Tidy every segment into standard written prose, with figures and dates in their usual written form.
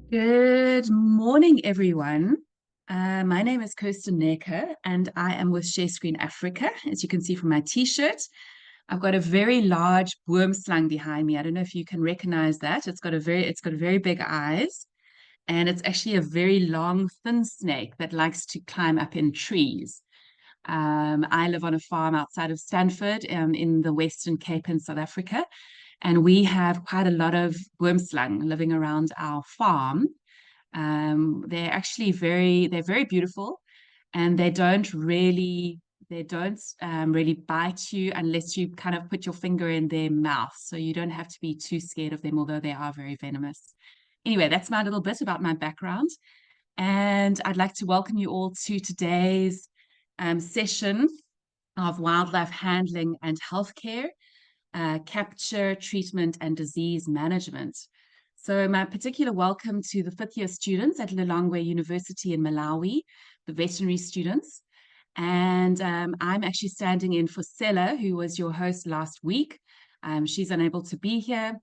Good morning, everyone. My name is Kirsten Necker, and I am with Share Screen Africa. As you can see from my t-shirt, I've got a very large worm slung behind me. I don't know if you can recognize that. It's got very big eyes, and it's actually a very long, thin snake that likes to climb up in trees. I live on a farm outside of Stanford, in the Western Cape in South Africa, and we have quite a lot of worm slung living around our farm. They're very beautiful, and they don't really bite you unless you kind of put your finger in their mouth. So you don't have to be too scared of them, although they are very venomous. Anyway, that's my little bit about my background. And I'd like to welcome you all to today's session of wildlife handling and healthcare, capture, treatment, and disease management. So my particular welcome to the fifth year students at Lilongwe University in Malawi, the veterinary students. And I'm actually standing in for Sela, who was your host last week. She's unable to be here,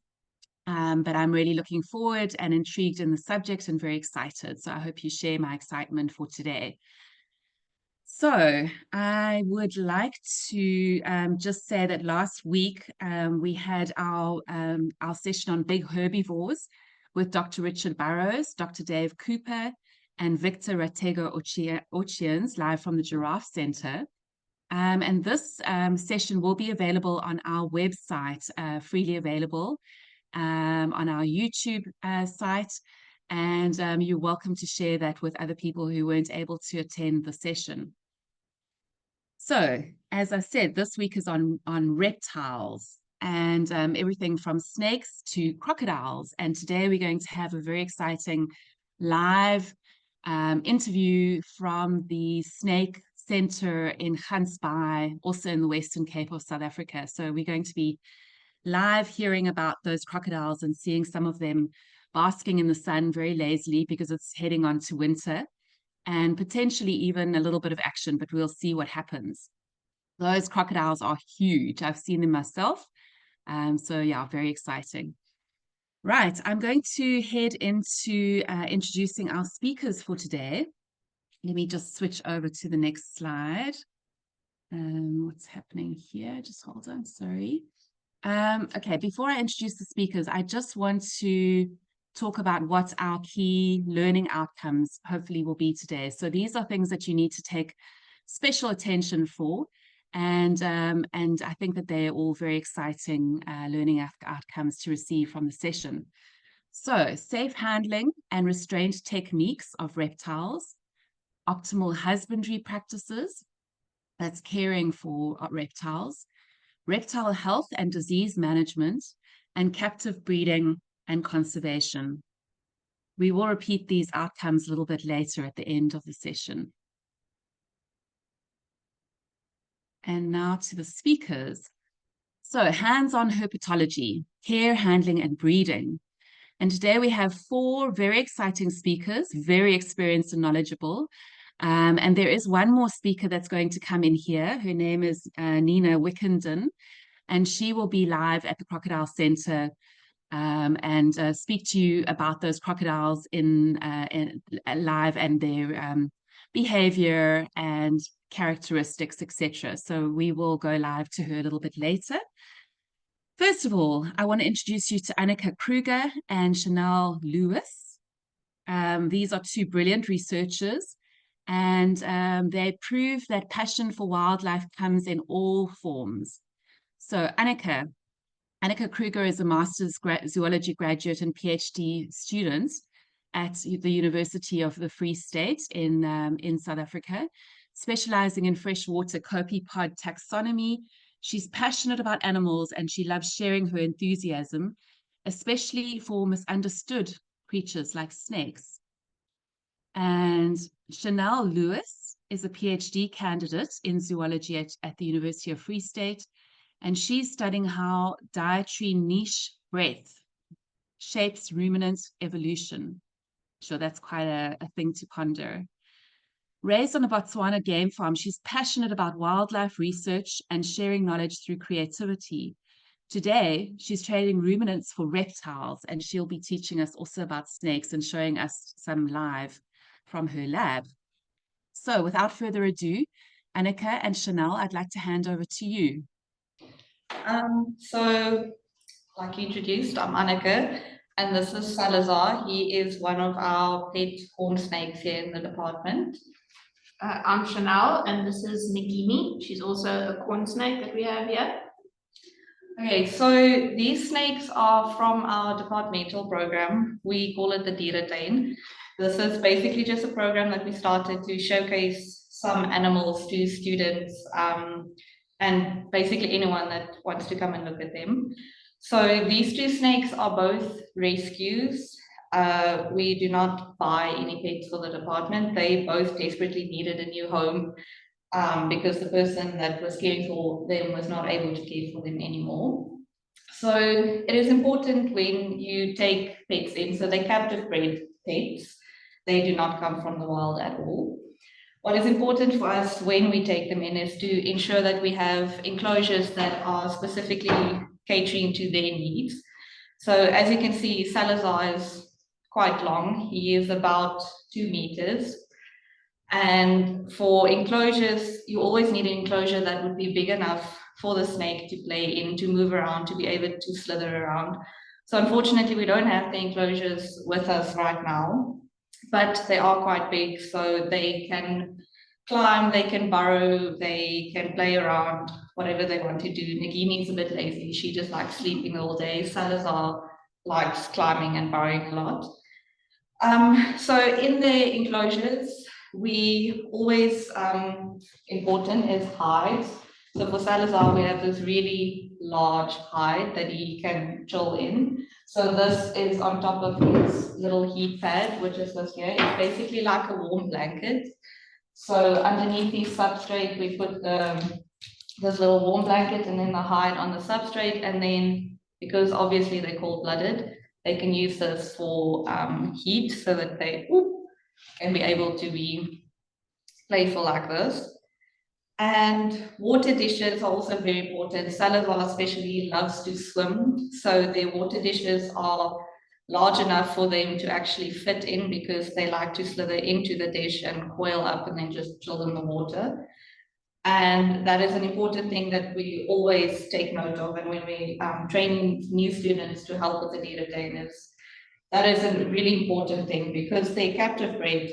but I'm really looking forward and intrigued in the subject and very excited. So I hope you share my excitement for today. So I would like to just say that last week we had our session on big herbivores with Dr. Richard Burrows, Dr. Dave Cooper, and Victor Ratego Ochians live from the Giraffe Center. And this session will be available on our website, freely available on our YouTube site. And you're welcome to share that with other people who weren't able to attend the session. So, as I said, this week is on reptiles and everything from snakes to crocodiles. And today we're going to have a very exciting live interview from the Snake Center in Gansbaai, also in the Western Cape of South Africa. So we're going to be live hearing about those crocodiles and seeing some of them basking in the sun very lazily because it's heading on to winter, and potentially even a little bit of action, but we'll see what happens. Those crocodiles are huge. I've seen them myself. So yeah, very exciting. Right, I'm going to head into introducing our speakers for today. Let me just switch over to the next slide. What's happening here? Just hold on, sorry. Okay, before I introduce the speakers, I just want to talk about what our key learning outcomes hopefully will be today. So these are things that you need to take special attention for. And I think that they're all very exciting learning outcomes to receive from the session. So safe handling and restraint techniques of reptiles, optimal husbandry practices, that's caring for reptiles, reptile health and disease management, and captive breeding and conservation. We will repeat these outcomes a little bit later at the end of the session. And now to the speakers. So hands-on herpetology, care, handling, and breeding. And today we have four very exciting speakers, very experienced and knowledgeable. And there is one more speaker that's going to come in here. Her name is Nina Wickenden, and she will be live at the Crocodile Center and speak to you about those crocodiles in live and their behavior and characteristics, etc. So we will go live to her a little bit later. First of all, I want to introduce you to Annika Kruger and Chanel Lewis. These are two brilliant researchers, and they prove that passion for wildlife comes in all forms. So Annika Kruger is a master's zoology graduate and PhD student at the University of the Free State in South Africa, specializing in freshwater copepod taxonomy. She's passionate about animals and she loves sharing her enthusiasm, especially for misunderstood creatures like snakes. And Chanel Lewis is a PhD candidate in zoology at the University of Free State, and she's studying how dietary niche breadth shapes ruminant evolution. Sure, that's quite a thing to ponder. Raised on a Botswana game farm, she's passionate about wildlife research and sharing knowledge through creativity. Today, she's trading ruminants for reptiles, and she'll be teaching us also about snakes and showing us some live from her lab. So without further ado, Annika and Chanel, I'd like to hand over to you. So, like you introduced, I'm Annika, and this is Salazar. He is one of our pet corn snakes here in the department. I'm Chanel, and this is Nagini. She's also a corn snake that we have here. Okay, so these snakes are from our departmental program. We call it the Dieretuin. This is basically just a program that we started to showcase some animals to students and basically anyone that wants to come and look at them. So these two snakes are both rescues. We do not buy any pets for the department. They both desperately needed a new home because the person that was caring for them was not able to care for them anymore. So it is important when you take pets in, so they're captive bred pets. They do not come from the wild at all. What is important for us when we take them in is to ensure that we have enclosures that are specifically catering to their needs. So as you can see, Salazar is quite long. He is about 2 meters. And for enclosures, you always need an enclosure that would be big enough for the snake to play in, to move around, to be able to slither around. So unfortunately, we don't have the enclosures with us right now, but they are quite big, so they can climb, they can burrow, they can play around, whatever they want to do. Nagini's a bit lazy. She just likes sleeping all day. Salazar likes climbing and burrowing a lot. So in the enclosures, we always, important is hides. So for Salazar, we have this really large hide that he can chill in. So this is on top of his little heat pad, which is this here. It's basically like a warm blanket. So underneath the substrate, we put this little warm blanket and then the hide on the substrate. And then, because obviously they're cold-blooded, they can use this for heat so that they can be able to be playful like this. And water dishes are also very important. Salazar especially loves to swim, so their water dishes are large enough for them to actually fit in because they like to slither into the dish and coil up and then just chill in the water. And that is an important thing that we always take note of. And when we train new students to help with the Dieretuin, that is a really important thing because they're captive bred.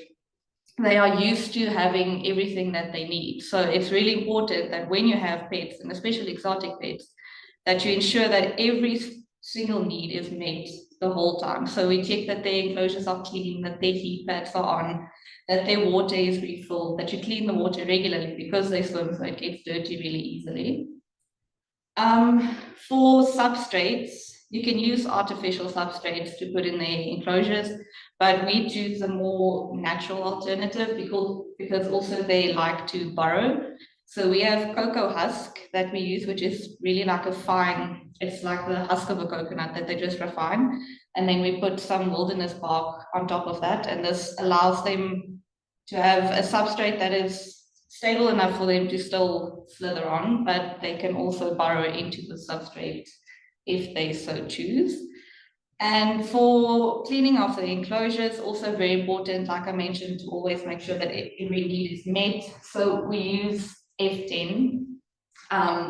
They are used to having everything that they need. So it's really important that when you have pets, and especially exotic pets, that you ensure that every single need is met the whole time. So we check that their enclosures are clean, that their heat pads are on, that their water is refilled, that you clean the water regularly because they swim, so it gets dirty really easily. For substrates, you can use artificial substrates to put in the enclosures, but we choose a more natural alternative because also they like to burrow. So we have cocoa husk that we use, which is really like a fine, it's like the husk of a coconut that they just refine. And then we put some wilderness bark on top of that. And this allows them to have a substrate that is stable enough for them to still slither on, but they can also burrow into the substrate if they so choose. And for cleaning of the enclosures, also very important, like I mentioned, to always make sure that every need is met. So we use F10,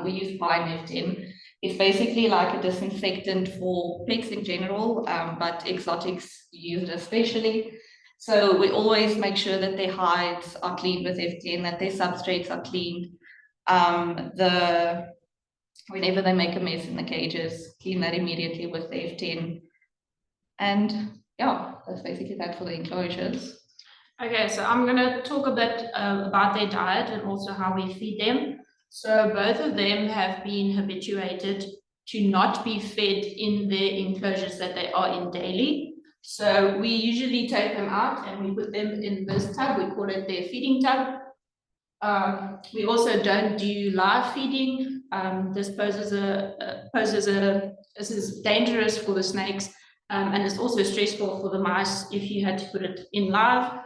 we use Pine F10. It's basically like a disinfectant for pets in general, but exotics use it especially. So we always make sure that their hides are cleaned with F10, that their substrates are cleaned. Whenever they make a mess in the cages, clean that immediately with the F10. And yeah, that's basically that for the enclosures. Okay, so I'm going to talk a bit about their diet and also how we feed them. So both of them have been habituated to not be fed in the enclosures that they are in daily. So we usually take them out and we put them in this tub. We call it their feeding tub. We also don't do live feeding. This is dangerous for the snakes, and it's also stressful for the mice if you had to put it in live.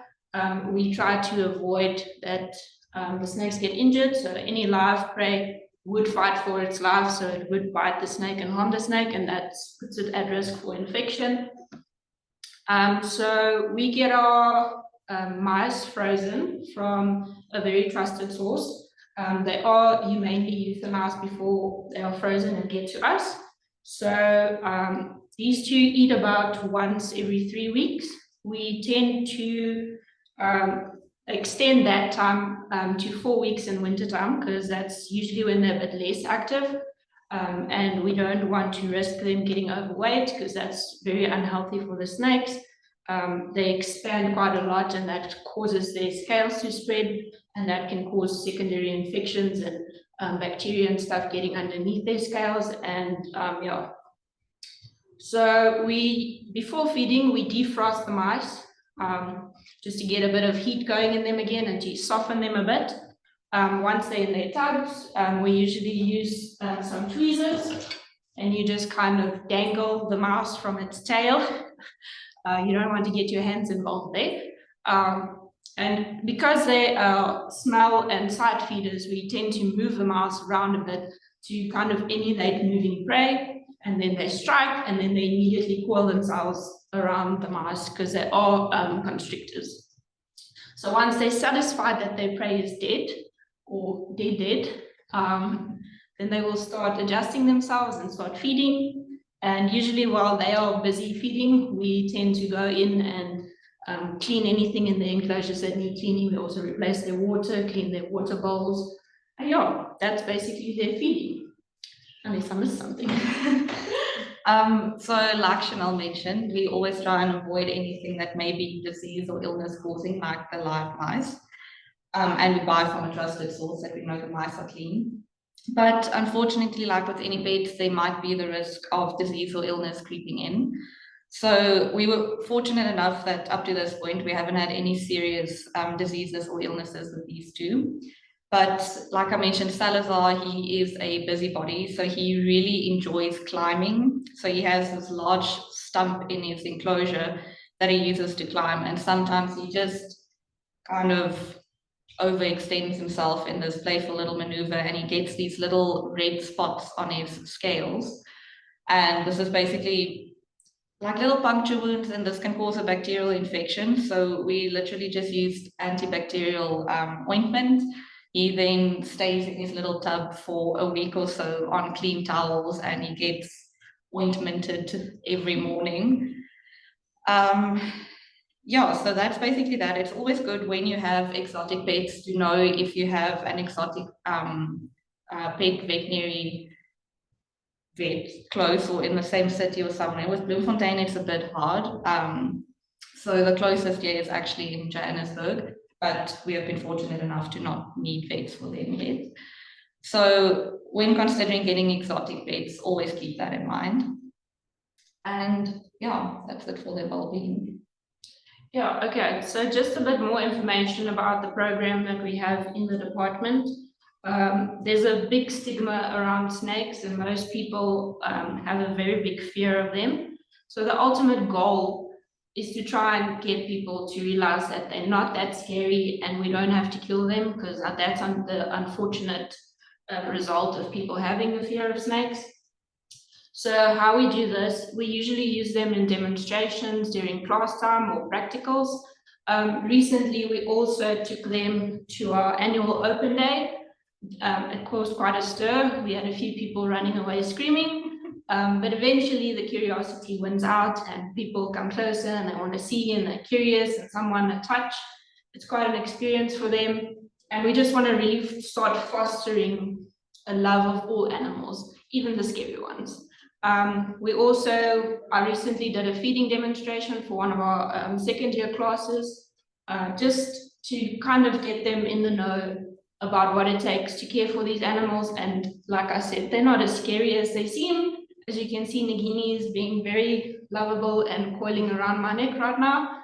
We try to avoid that the snakes get injured, so any live prey would fight for its life, so it would bite the snake and harm the snake, and that puts it at risk for infection. So we get our mice frozen from a very trusted source. They are humanely euthanized before they are frozen and get to us. So these two eat about once every 3 weeks. We tend to extend that time to 4 weeks in wintertime, because that's usually when they're a bit less active. And we don't want to risk them getting overweight, because that's very unhealthy for the snakes. They expand quite a lot, and that causes their scales to spread, and that can cause secondary infections and bacteria and stuff getting underneath their scales. And yeah. So before feeding, we defrost the mice, just to get a bit of heat going in them again and to soften them a bit. Once they're in their tubs, we usually use some tweezers, and you just kind of dangle the mouse from its tail. You don't want to get your hands involved there. And because they are smell and sight feeders, we tend to move the mouse around a bit to kind of emulate moving prey, and then they strike, and then they immediately coil themselves around the mouse, because they are constrictors. So once they're satisfied that their prey is dead, or dead, then they will start adjusting themselves and start feeding. And usually while they are busy feeding, we tend to go in and clean anything in the enclosures that need cleaning. We also replace their water, clean their water bowls. And yeah, that's basically their feeding, unless I missed something. So like Chanel mentioned, we always try and avoid anything that may be disease or illness causing, like the live mice. And we buy from a trusted source that we know the mice are clean. But unfortunately, like with any pets, there might be the risk of disease or illness creeping in. So we were fortunate enough that up to this point, we haven't had any serious diseases or illnesses with these two. But like I mentioned, Salazar, he is a busybody, so he really enjoys climbing. So he has this large stump in his enclosure that he uses to climb, and sometimes he just kind of overextends himself in this playful little maneuver, and he gets these little red spots on his scales. And this is basically like little puncture wounds, and this can cause a bacterial infection. So we literally just used antibacterial ointment. He then stays in his little tub for a week or so on clean towels, and he gets ointmented every morning. Yeah, so that's basically that. It's always good when you have exotic pets to know if you have an exotic pet veterinary vet close or in the same city or somewhere. With Bloemfontein, it's a bit hard. So the closest here is actually in Johannesburg, but we have been fortunate enough to not need vets for them yet. So when considering getting exotic pets, always keep that in mind. And yeah, that's it for their well-being. Yeah, okay, so just a bit more information about the program that we have in the department. There's a big stigma around snakes, and most people have a very big fear of them. So the ultimate goal is to try and get people to realize that they're not that scary, and we don't have to kill them, because that's the unfortunate result of people having a fear of snakes. So how we do this, we usually use them in demonstrations during class time or practicals. Recently, we also took them to our annual open day. It caused quite a stir. We had a few people running away screaming, but eventually the curiosity wins out, and people come closer and they want to see, and they're curious, and some want to touch. It's quite an experience for them. And we just want to really start fostering a love of all animals, even the scary ones. I recently did a feeding demonstration for one of our second year classes, just to kind of get them in the know about what it takes to care for these animals. And like I said, they're not as scary as they seem. As you can see, Nagini is being very lovable and coiling around my neck right now.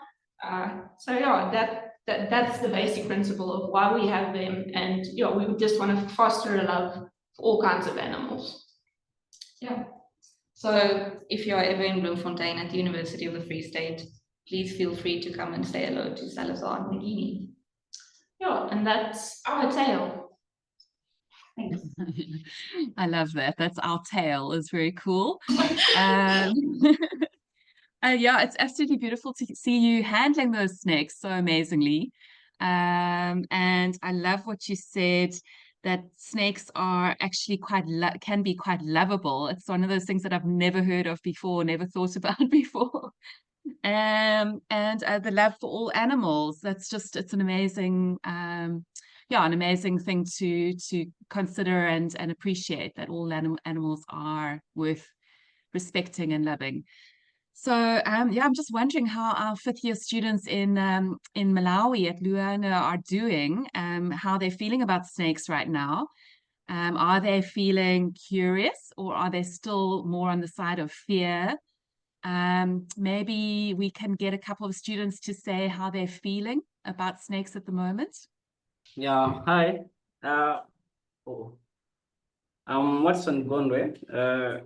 So yeah, that's the basic principle of why we have them. And yeah, we just want to foster a love for all kinds of animals. Yeah. So if you are ever in Bloemfontein at the University of the Free State, please feel free to come and say hello to Salazar and Nagini. Yeah, and that's our tale. Thanks. I love that. That's our tail. It's very cool. Um, yeah, it's absolutely beautiful to see you handling those snakes so amazingly. And I love what you said that snakes are actually can be quite lovable. It's one of those things that I've never heard of before, never thought about before. And the love for all animals. That's just it's an amazing yeah, an amazing thing to consider and appreciate that all animals are worth respecting and loving. So yeah, I'm just wondering how our fifth year students in Malawi at Luana are doing, how they're feeling about snakes right now. Are they feeling curious or are they still more on the side of fear? Maybe we can get a couple of students to say how they're feeling about snakes at the moment. Yeah, hi. Oh, what's on Gondwe?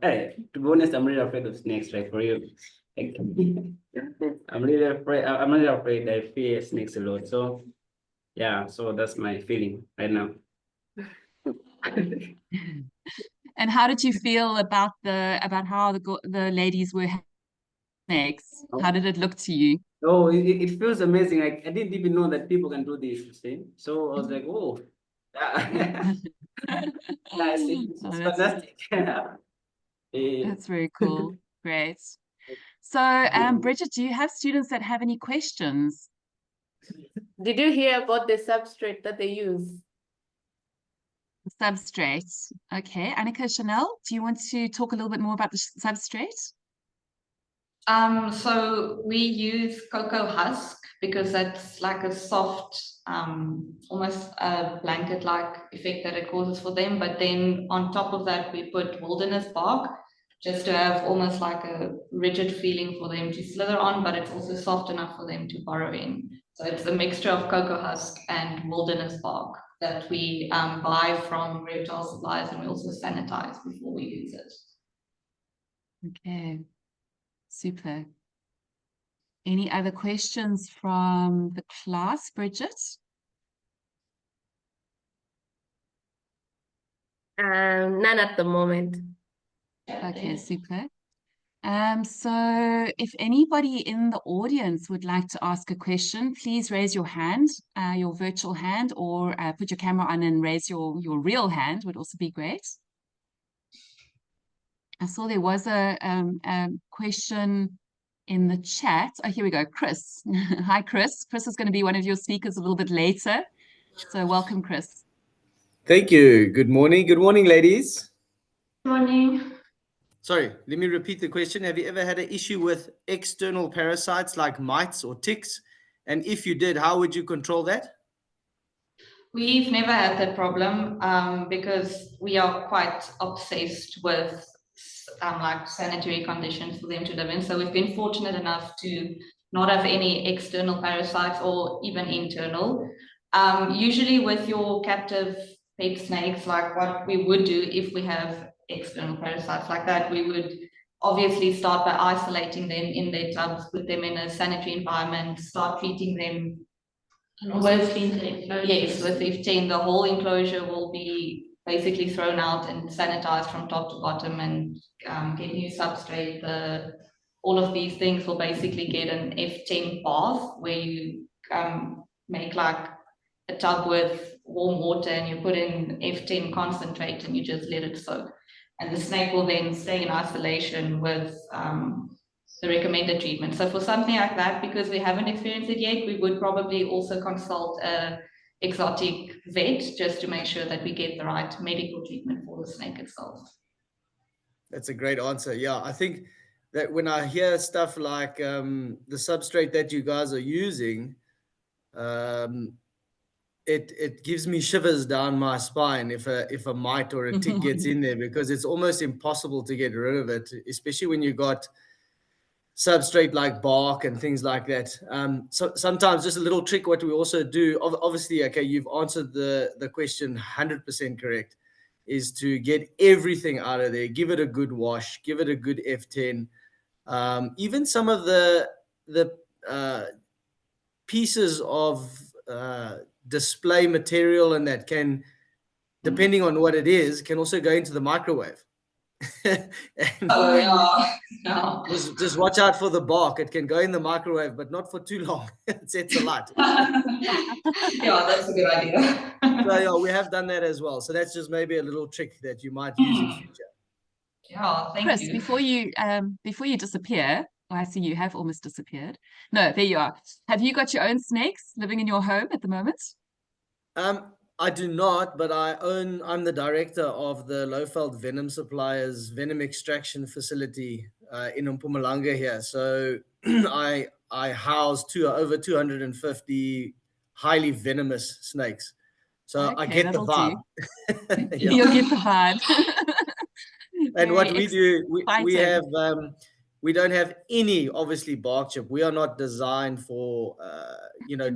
Hey, to be honest, I'm really afraid of snakes, like for you. Like, I'm really afraid. I'm really afraid. I fear snakes a lot. So, yeah. So that's my feeling right now. And how did you feel about how the ladies were snakes? How did it look to you? Oh, it feels amazing. Like I didn't even know that people can do this thing. So I was like, oh, yeah, Oh, it's fantastic. that's very cool. Great. So, Bridget, do you have students that have any questions? Did you hear about the substrate that they use? Substrate. Okay. Annika, Chanel, do you want to talk a little bit more about the substrate? So we use cocoa husk because that's like a soft, almost a blanket-like effect that it causes for them. But then on top of that, we put wilderness bark just to have almost like a rigid feeling for them to slither on, but it's also soft enough for them to burrow in. So it's a mixture of cocoa husk and wilderness bark that we buy from reptile suppliers, and we also sanitize before we use it. Okay. Super. Any other questions from the class, Bridget? None at the moment. Okay, super. So if anybody in the audience would like to ask a question, please raise your hand, your virtual hand, or put your camera on and raise your real hand would also be great. I saw there was a question in the chat. Oh, here we go. Chris. Hi, Chris. Chris is going to be one of your speakers a little bit later. So welcome, Chris. Thank you. Good morning. Good morning, ladies. Good morning. Sorry, let me repeat the question. Have you ever had an issue with external parasites like mites or ticks? And if you did, how would you control that? We've never had that problem because we are quite obsessed with like sanitary conditions for them to live in. So we've been fortunate enough to not have any external parasites or even internal. Usually with your captive pet snakes, like what we would do if we have external parasites like that, we would obviously start by isolating them in their tubs, put them in a sanitary environment, start treating them with clean the enclosure. Yes, with F10, the whole enclosure will be basically thrown out and sanitized from top to bottom, and get new substrate. All of these things will basically get an F10 bath where you make like a tub with warm water and you put in F10 concentrate and you just let it soak. And the snake will then stay in isolation with the recommended treatment. So for something like that, because we haven't experienced it yet, we would probably also consult a exotic vet just to make sure that we get the right medical treatment for the snake itself. That's a great answer. Yeah, I think that when I hear stuff like the substrate that you guys are using, it gives me shivers down my spine if a mite or a tick gets in there, because it's almost impossible to get rid of it, especially when you got substrate like bark and things like that. So sometimes just a little trick what we also do, obviously, okay, you've answered the question 100% correct, is to get everything out of there, give it a good wash, give it a good F10. Even some of the pieces of display material and that can depending on what it is, can also go into the microwave. And Oh, yeah. Yeah. just watch out for the bark. It can go in the microwave, but not for too long. It sets a light. Yeah, that's a good idea. So yeah, we have done that as well. So that's just maybe a little trick that you might use in future. Yeah, thank Chris, you. before you disappear, I see you have almost disappeared. No, there you are. Have you got your own snakes living in your home at the moment? I do not, but I'm the director of the Lowveld Venom Suppliers Venom Extraction Facility in Mpumalanga here. So I house over 250 highly venomous snakes. So I Okay, get the that'll vibe. do. Yeah. You'll get the vibe. And what Very we do, we exciting. have we don't have any obviously bark chip. We are not designed for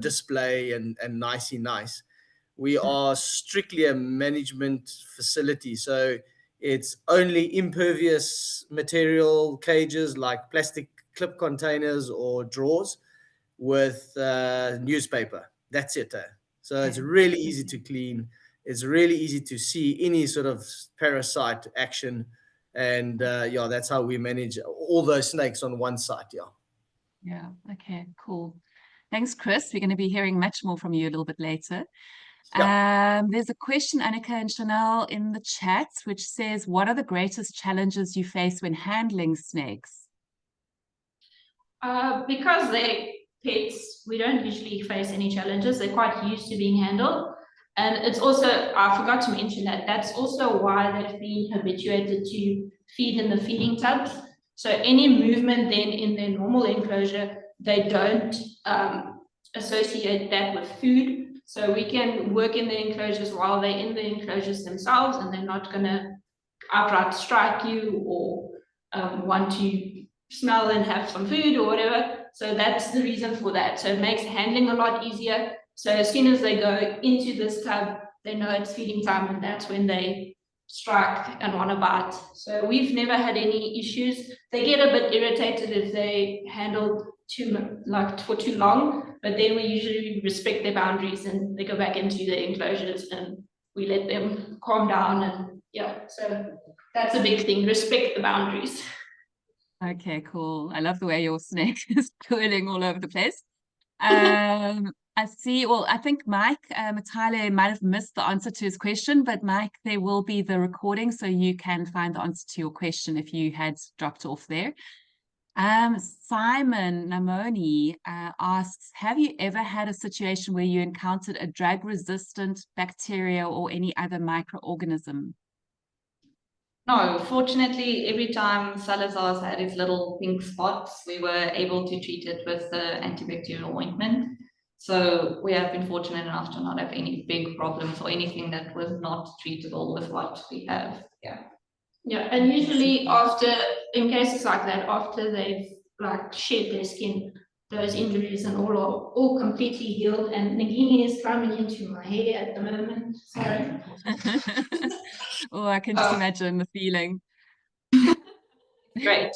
display and nicey nice. We are strictly a management facility, so it's only impervious material cages like plastic clip containers or drawers with newspaper. That's it. So it's really easy to clean. It's really easy to see any sort of parasite action. And yeah, that's how we manage all those snakes on one site. Yeah. Yeah, okay, cool. Thanks, Chris. We're going to be hearing much more from you a little bit later. Yeah. There's a question, Annika and Chanel, in the chat, which says, what are the greatest challenges you face when handling snakes? Because they're pets, we don't usually face any challenges. They're quite used to being handled. And it's also, I forgot to mention that, that's also why they've been habituated to feed in the feeding tubs. So any movement then in their normal enclosure, they don't associate that with food. So we can work in the enclosures while they're in the enclosures themselves, and they're not going to outright strike you or want to smell and have some food or whatever. So that's the reason for that. So it makes handling a lot easier. So as soon as they go into this tub, they know it's feeding time, and that's when they strike and want to bite. So we've never had any issues. They get a bit irritated if they handle for too long, but then we usually respect their boundaries and they go back into the enclosures and we let them calm down. And yeah, so that's a big thing. Respect the boundaries. Okay, cool. I love the way your snake is twirling all over the place. I see. Well, I think Mike Matale might have missed the answer to his question, but Mike, there will be the recording, so you can find the answer to your question if you had dropped off there. Simon Namoni asks, have you ever had a situation where you encountered a drug-resistant bacteria or any other microorganism? No, fortunately, every time Salazar's had his little pink spots, we were able to treat it with the antibacterial ointment. So we have been fortunate enough to not have any big problems or anything that was not treatable with what we have. Yeah. Yeah, and usually after, in cases like that, after they've like shed their skin, those injuries and all are all completely healed. And Nagini is climbing into my hair at the moment. Sorry. Oh, I can just imagine the feeling. Great.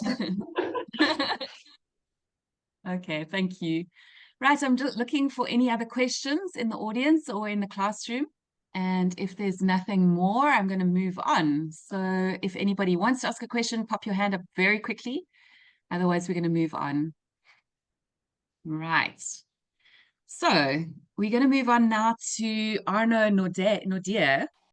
Okay, thank you. Right, I'm just looking for any other questions in the audience or in the classroom. And if there's nothing more, I'm going to move on. So if anybody wants to ask a question, pop your hand up very quickly. Otherwise, we're going to move on. Right. So we're going to move on now to Arno Nordier.